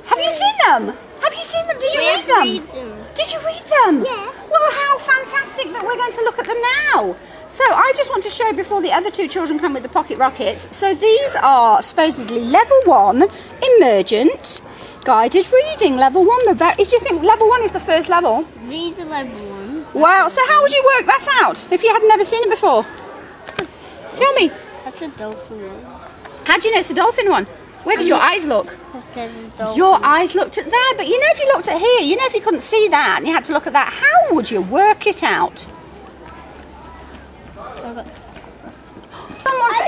Have you seen them? Have you seen them? Did you read them? Did you read them? Yeah. Well, how fantastic that we're going to look at them now. So I just want to show before the other two children come with the pocket rockets. So these are supposedly level 1 emergent guided reading. Level 1. Do you think level 1 is the first level? These are level 1. Wow. So how would you work that out if you had never seen it before? Tell me. That's a dolphin one. How do you know it's the dolphin one? Where did your eyes look? There's a dolphin. Your eyes looked at there, but you know if you looked at here, you know if you couldn't see that and you had to look at that, how would you work it out?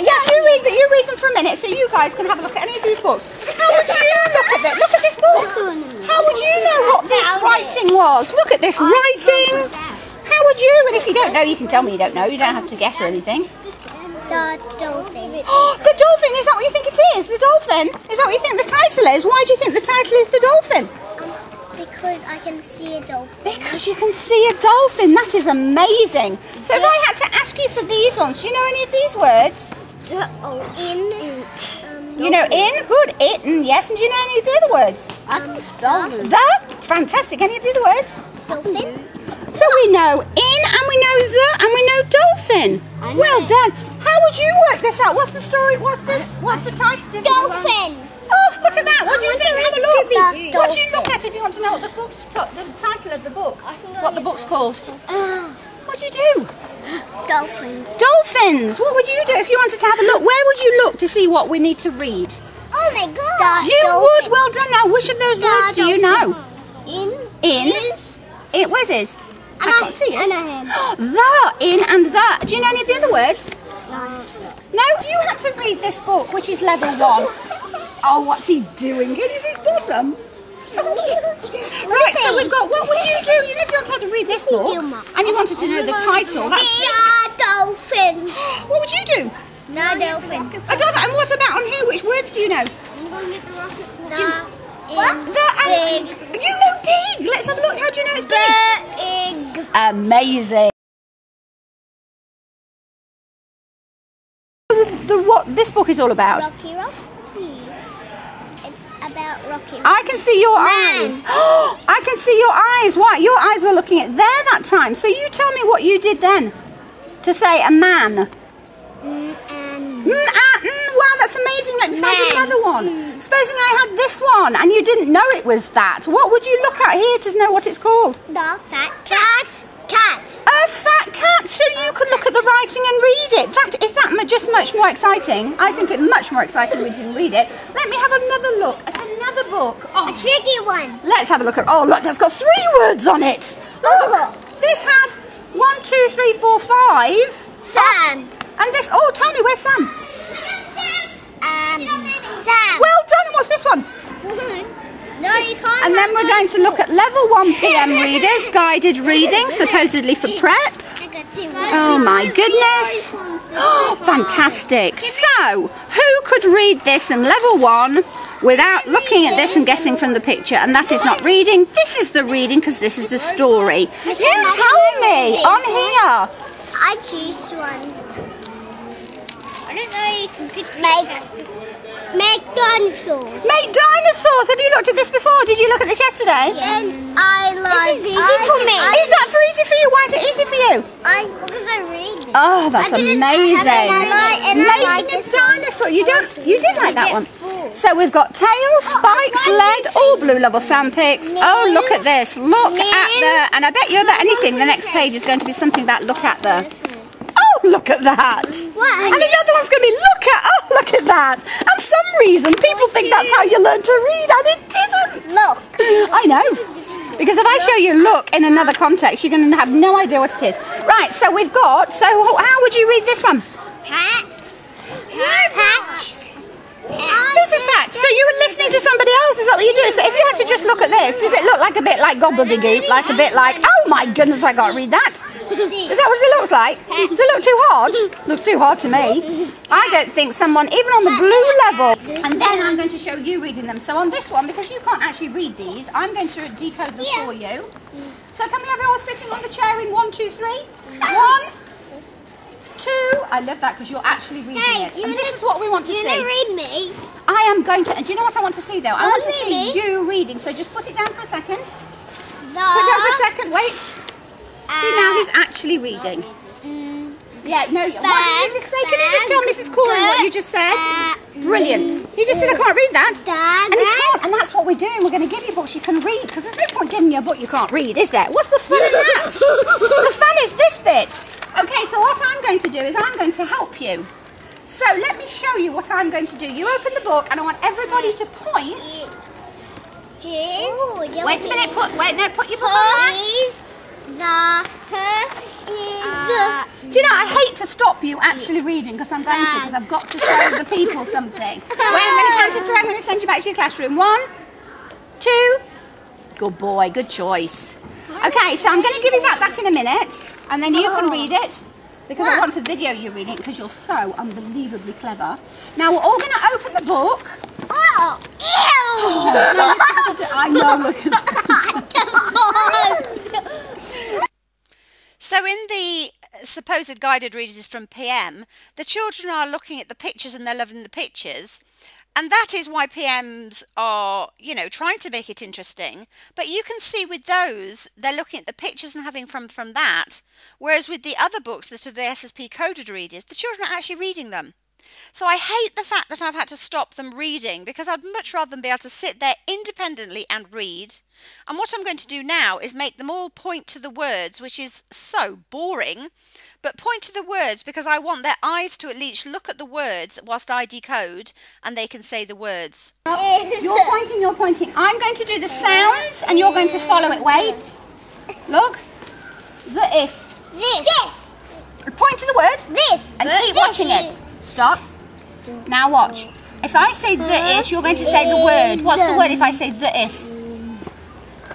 Yes, you read them for a minute so you guys can have a look at any of these books. How would you look at it? Look at this book. How would you know what this writing was? Look at this writing. How would you? And if you don't know, you can tell me you don't know. You don't have to guess or anything. The dolphin. Oh, the dolphin! Is that what you think it is? The dolphin? Is that what you think the title is? Why do you think the title is the dolphin? Because I can see a dolphin. Because you can see a dolphin. That is amazing. So if I had to ask you for these ones, do you know any of these words? You know in? Good. It and yes. And do you know any of the other words? I can spell them. The? Fantastic. Any of the other words? Dolphin. So we know in and we know the and we know dolphin. Well done. How would you work this out? What's the story? What's the title? Dolphin. Oh, look at that. What do you think? Have a look. The What do you look at if you want to know what the title of the book? What the book's called? What do you do? Dolphins. Dolphins. What would you do if you wanted to have a look? Where would you look to see what we need to read? Oh my God. You would. Well done. Now, which of those words do you know? In. It. Where's his? I can't see it. And The. In and the. Do you know any of the other words? no. No, you had to read this book, which is level 1. Oh, what's he doing? It is his bottom. Right, so we've got, what would you do? You know, if you wanted to read this book and you wanted to know the title, that's dolphin. What would you do? No dolphin. A dolphin. And what about on here? Which words do you know? I'm going to get the rocket. The and Pig. you know pig. Let's have a look. How do you know it's pig? Egg. Amazing. What this book is all about? Rocky. It's about Rocky. I can see your eyes. I can see your eyes. What? Your eyes were looking at there that time. So you tell me what you did then to say a man. Wow, that's amazing. Let me find another one. Supposing I had this one and you didn't know it was that. What would you look at here to know what it's called? The fat cat. A fat cat. So you can look at the writing and read it. Is that just much more exciting? I think it's much more exciting when you can read it. Let me have another look at another book. Oh. A tricky one. Let's have a look at. Oh, look, that's got 3 words on it. Look, this had 1, 2, 3, 4, 5. Sam. And this. Oh, tell me, where's Sam? Sam. Well done. What's this one? No, you can't. And then we're going to look at level 1 PM readers, guided reading, supposedly for prep. Oh my goodness. Oh, fantastic. So, who could read this in level 1 without looking at this and guessing from the picture? And that is not reading. This is the reading because this is the story. You tell me on here. I choose one. I don't know you can pick make dinosaurs. Make dinosaurs. Have you looked at this before? Did you look at this yesterday? And I like. This is easy for me. Is that for easy for you? Why is it easy for you? Because I read it. Oh, that's amazing. Making a dinosaur. You did like that one. So we've got tails, spikes, lead, all blue level sandpicks. Oh, look at this. Look at the, and I bet you about anything, the next page is going to be something about look at the. Oh, look at that. What? And the other one's going to be look at that. And some reason people think that's how you learn to read, and it isn't. Look. I know. Because if I show you look in another context, you're going to have no idea what it is. Right, so we've got, so how would you read this one? Patch. Who's a patch? So you were listening to somebody else, is that what you do? So if you had to just look at this, does it look like a bit like gobbledygook? Like a bit like, oh my goodness, I got to read that. Is that what it looks like? Does it look too hard? Looks too hard to me. I don't think someone, even on the blue level. And then I'm going to show you reading them. So on this one, because you can't actually read these, I'm going to decode them for you. So can we have you all sitting on the chair in 1, 2, 3? 1, 2, 2. I love that because you're actually reading it. And this is what we want to see. You're gonna read me. I am going to, and do you know what I want to see though? I want to see you reading. So just put it down for a second. Put it down for a second, wait. See, now he's actually reading. Yeah, no, what did you just say? Can you just tell Mrs. Corey what you just said? Brilliant. You just said I can't read that. And he can't, and that's what we're doing. We're going to give you books you can read, because there's no point giving you a book you can't read, is there? What's the fun in that? The fun is this bit. Okay, so what I'm going to do is I'm going to help you. So let me show you what I'm going to do. You open the book, and I want everybody to point. Wait a minute, put your book on there. Do you know, I hate to stop you actually reading because I'm going to, because I've got to show the people something. Wait, I'm going to count to 3. I'm going to send you back to your classroom. 1, 2. Good boy, good choice. Okay, so I'm going to give you that back in a minute, and then you can read it, because I want to video you reading it because you're so unbelievably clever. Now we're all going to open the book. Oh, ew! I know, look at that. So in the supposed guided readers from PM, the children are looking at the pictures and they're loving the pictures. And that is why PMs are, you know, trying to make it interesting. But you can see with those, they're looking at the pictures and having fun from that. Whereas with the other books that are the SSP coded readers, the children are actually reading them. So I hate the fact that I've had to stop them reading, because I'd much rather them be able to sit there independently and read. And what I'm going to do now is make them all point to the words, which is so boring, but point to the words because I want their eyes to at least look at the words whilst I decode and they can say the words. You're pointing. I'm going to do the sounds and you're going to follow it. Wait. Look. This. Point to the word. This. And keep watching it. Stop. Now watch. If I say this, you're going to say the word. What's the word if I say this?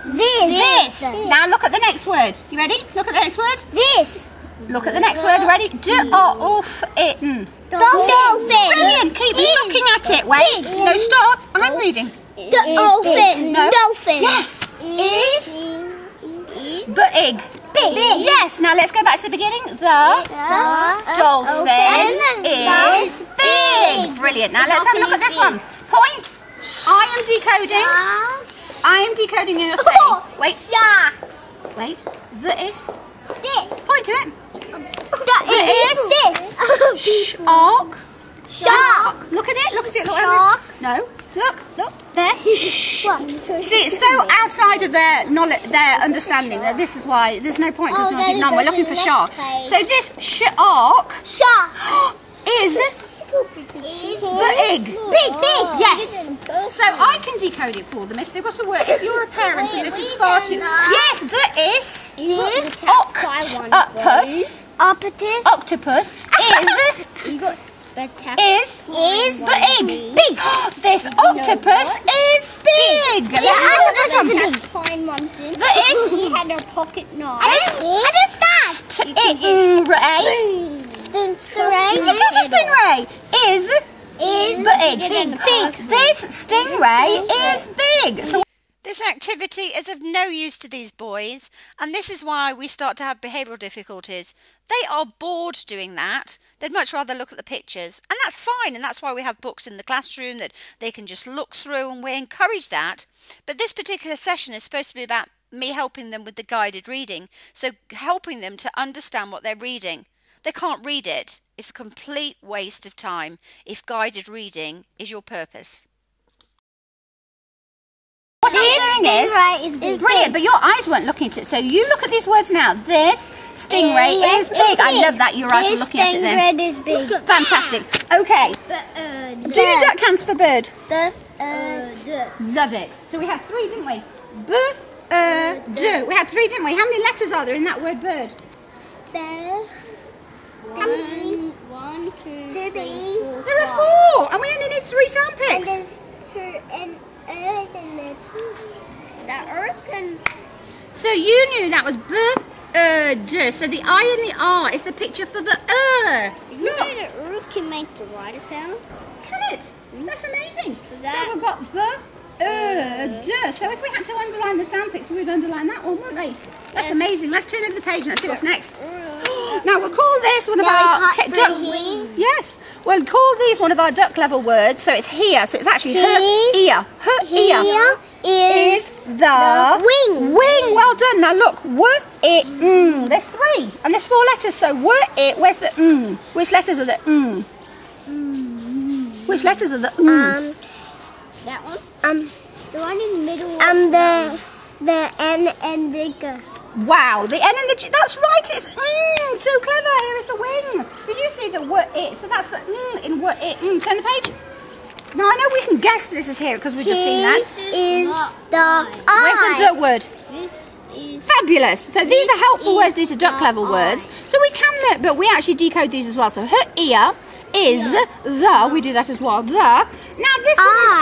This. Now look at the next word. You ready? Look at the next word. This. Look at the next word. Ready? Dolphin. Brilliant. Keep looking at it. Wait. No, stop. I'm reading. Dolphin. No. Dolphin. Yes. Is big. Yes. Now let's go back to the beginning. The dolphin is big. Brilliant. Now let's have a look at this one. Point. I am decoding and you're saying. Wait. Wait. This. Point to it. This. Shark. Look at it. Look at it. Shark. No. Look. There. See, it's so outside of their knowledge, their understanding that this is why there's no point just not even on. We're looking for shark. So this shark is big. Yes. So I can decode it for them if they've got to work. If you're a parent and this is far too. Yes, the octopus is big. This octopus is big. Let's look at this one. He had a pocket knife. Stingray. It is a stingray. Is big. This stingray is big. So This activity is of no use to these boys, and this is why we start to have behavioural difficulties. They are bored doing that. They'd much rather look at the pictures, and that's fine, and that's why we have books in the classroom that they can just look through, and we encourage that. But this particular session is supposed to be about me helping them with the guided reading, so helping them to understand what they're reading. They can't read it. It's a complete waste of time if guided reading is your purpose. What I'm doing is brilliant, but your eyes weren't looking at it. So you look at these words now. This stingray is big. I love that your eyes are looking at it then. This stingray is big. Fantastic. Okay. Do your duck hands for bird. Love it. So we had 3, didn't we? Do. We had 3, didn't we? How many letters are there in that word bird? One, two, 3, 4. There are 4, and we only need 3 sound picks. And there's 2 and is in there too. The earth can. So you knew that was bird. So the I and the R is the picture for the Did you know the earth can make the rider sound? Can it? That's amazing. That? So we've got bird. So if we had to underline the sound picks, we would underline that one, wouldn't we? That's amazing. Let's turn over the page and let's see what's next. Now we'll call this one of our duck. Yes, we'll call these one of our duck level words. So it's here. So it's actually her ear. Her ear is the wing. Wing. Well done. Now look, there's 3 and there's 4 letters. So where's the Which letters are the Which letters are the That one. The one in the middle. The N and the G. Wow, the N and the G. That's right. It's too clever. Here is the wing. Did you see the So that's the in Turn the page. Now I know we can guess this is here because we've just seen that. This is the I. Where's the duck word? This is Fabulous. So these are helpful words. These are duck level words. So we can learn, but we actually decode these as well. So her ear is the. We do that as well. The. Now this one is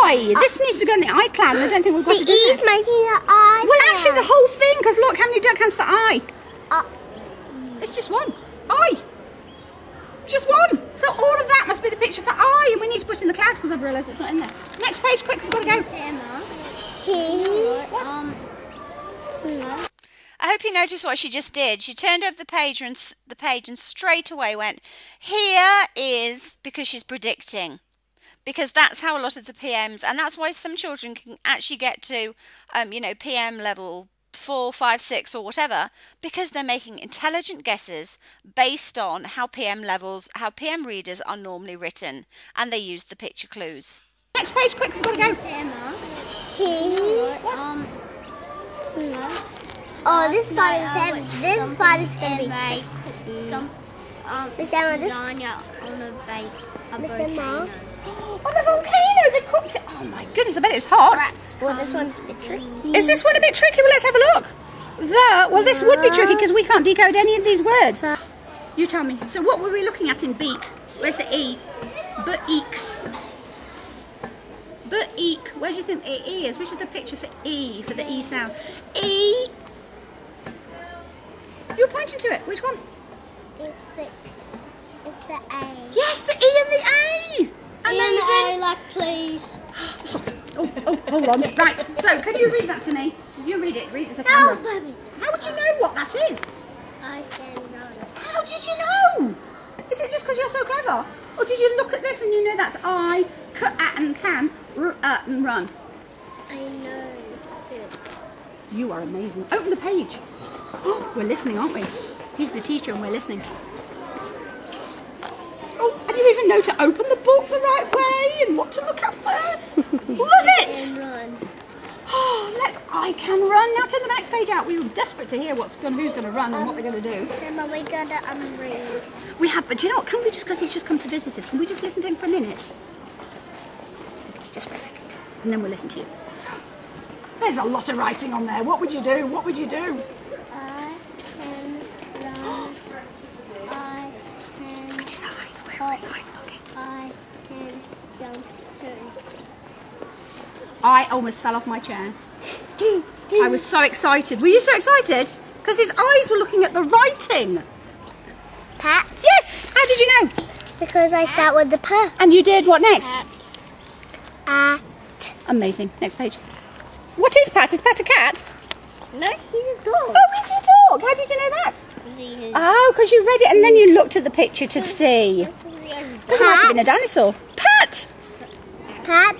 I. This needs to go in the I clan. I don't think we've got to do He's this. making the I. Well, actually, the whole thing. Because look, how many duck hands for I? It's just one. I. Just one. So all of that must be the picture for I, and we need to put it in the clouds because I've realised it's not in there. Next page, quick, because we've got to go. I hope you noticed what she just did. She turned over the page and straight away went, here is, because she's predicting. Because that's how a lot of the PMs, and that's why some children can actually get to, PM level 4, 5, 6 or whatever, because they're making intelligent guesses based on how PM readers are normally written, and they use the picture clues. Next page, quick, because we've got to go. Oh, this part is heavy. This part is heavy. Miss Emma, this on a volcano. Oh, the volcano! They cooked it. Oh my goodness! I bet it was hot. Well, this one's a bit tricky. Is this one a bit tricky? Well, let's have a look. Well, this would be tricky because we can't decode any of these words. You tell me. So, what were we looking at in beak? Where's the E? Beak. Beak. Where do you think the E is? Which is the picture for E, for the E sound? E. You're pointing to it. Which one? It's the A. Yes, the E and the A. Amazing. Like, please. Oh, hold on. Right. So, can you read that to me? You read it. Read it to the camera. How would you know what that is? I can run. How did you know? Is it just because you're so clever? Or did you look at this and you know that's I, cut at and can, and run? I know. You are amazing. Open the page. Oh, we're listening, aren't we? He's the teacher and we're listening. Oh, and you even know to open the book the right way and what to look at first. Love it! Oh, I can run. Now turn the next page out. We were desperate to hear who's going to run and what they're going to do. Emma, we got to read. We have, but do you know what? Can we just, because he's just come to visit us, can we just listen to him for a minute? Just for a second. And then we'll listen to you. There's a lot of writing on there. What would you do? What would you do? I can run. I can... Look at his eyes. Where are his eyes looking? I can jump too. I almost fell off my chair. I was so excited. Were you so excited? Because his eyes were looking at the writing. Pat? Yes! How did you know? Because I start with the P. And you did what next? At. Amazing. Next page. What is Pat? Is Pat a cat? No, he's a dog. Oh, is he a dog? How did you know that? Oh, because you read it and then you looked at the picture to see. Because it might have been a dinosaur. Pat! Pat.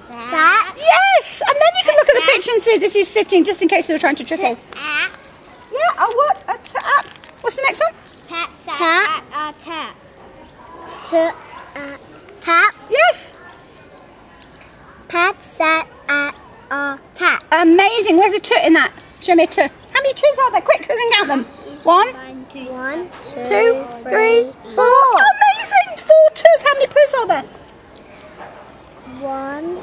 Sat. Yes! And then you can look at the picture and see that he's sitting, just in case they were trying to trick us. Yeah, a what? A tap. What's the next one? Pat sat at a tap. Tap. Yes! Pat sat at a tap. Amazing. Where's a toot in that? Show me a toot. How many toots are there? Quick, who can count them? 1, 2, 3, 4. Amazing! 4 toots. How many poos are there? 1,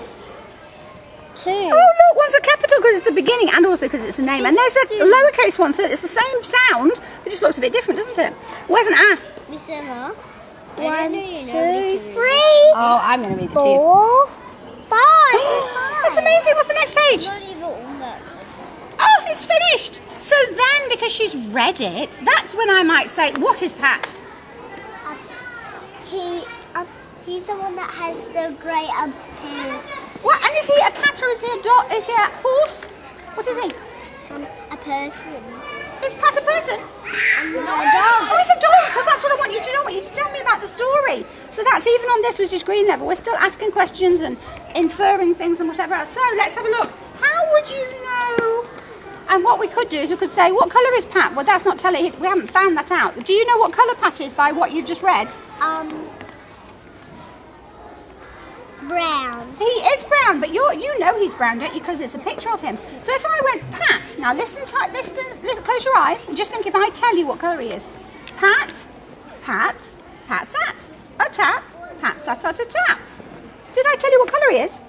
2. Oh, look, one's a capital because it's the beginning and also because it's a name. And there's a lowercase one, so it's the same sound. It just looks a bit different, doesn't it? Where's an A? Miss Emma. 1, 2, 3. Oh, I'm going to read it to you. 4, 5. That's amazing. What's the next page? Oh, it's finished. So then, because she's read it, that's when I might say, what is Pat? He's the one that has the grey pants. What? And is he a cat or is he a dog? Is he a horse? What is he? A person. Is Pat a person? No, dog. Oh, it's a dog, because that's what I want you to know. I want you to tell me about the story. So that's even on this, which is green level. We're still asking questions and inferring things and whatever else. So let's have a look. How would you know? And what we could do is we could say, what colour is Pat? Well, that's not telling. We haven't found that out. Do you know what colour Pat is by what you've just read? Brown. He is brown, but you know he's brown, don't you? Because it's a picture of him. So if I went Pat, now listen, close your eyes and just think if I tell you what colour he is. Pat, Pat, Pat sat, a tap, Pat sat at a tap. Did I tell you what colour he is?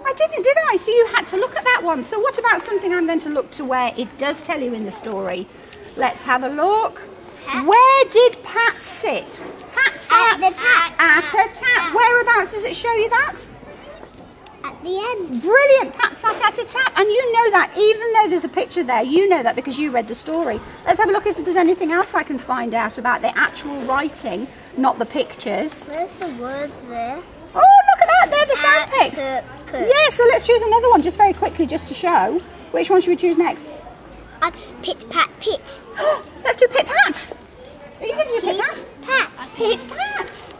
I didn't, did I? So you had to look at that one. So what about something I'm going to look to where it does tell you in the story? Let's have a look. Where did Pat sit? Pat sat At the tap. At a tap. Whereabouts does it show you that? At the end. Brilliant. Pat sat at a tap. And you know that, even though there's a picture there, you know that because you read the story. Let's have a look if there's anything else I can find out about the actual writing, not the pictures. Where's the words there? Oh, look at that. They're the sound pics. Yeah, so let's choose another one just very quickly just to show. Which one should we choose next? Pit, pat, pit. Let's do Pit Pat. Are you going to do Pit Pat? Pat. Pit Pat.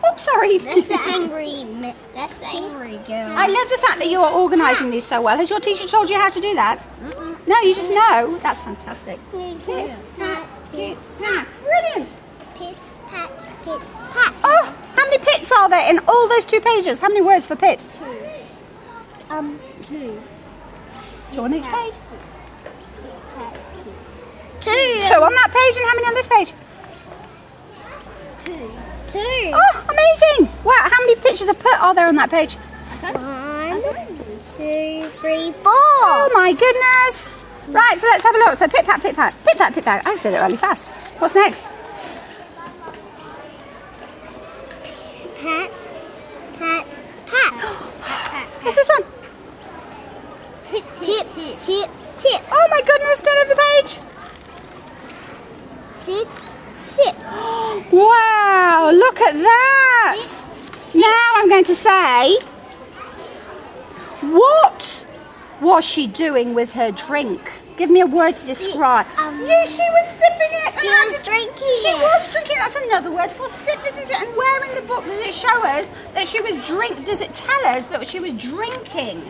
Oh, sorry. That's the angry girl. I love the fact that you are organising these so well. Has your teacher told you how to do that? No, you just know. That's fantastic. Pit Pat, Pit Pat. Brilliant. Pit, pat, pit, pat. Oh, how many pits are there in all those 2 pages? How many words for pit? 2. 2 on each page. 2. 2 on that page, and how many on this page? 2. Oh, amazing! Wow, how many pictures of put are there on that page? 1, 2, 3, 4. Oh my goodness! Right, so let's have a look. So pit pat, pit pat, pit pat, pit pat. I said it really fast. What's next? Pat, pat, pat. What's this one? Tip, tip, tip. Oh my goodness, turn over the page. Sit, sit. Wow, look at that. Now I'm going to say, what was she doing with her drink? Give me a word to describe. Yeah, she was sipping it. She was drinking She it. was drinking. That's another word for sip, isn't it? And where in the book does it show us that she was does it tell us that she was drinking?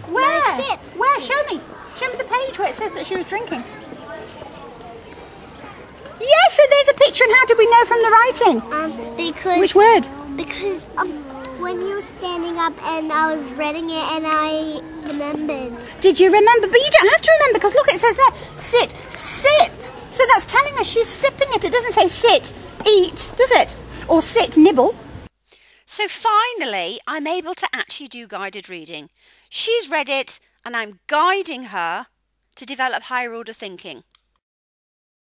Where? No, sip. Where? Show me. Show me the page where it says that she was drinking. Yes, so there's a picture, and how do we know from the writing? Because Which word? Because when you were standing up and I was reading it and I remembered. Did you remember? But you don't have to remember, because look, it says there, sit, sip. So that's telling us she's sipping it. It doesn't say sit, eat, does it? Or sit, nibble. So finally, I'm able to actually do guided reading. She's read it, and I'm guiding her to develop higher order thinking.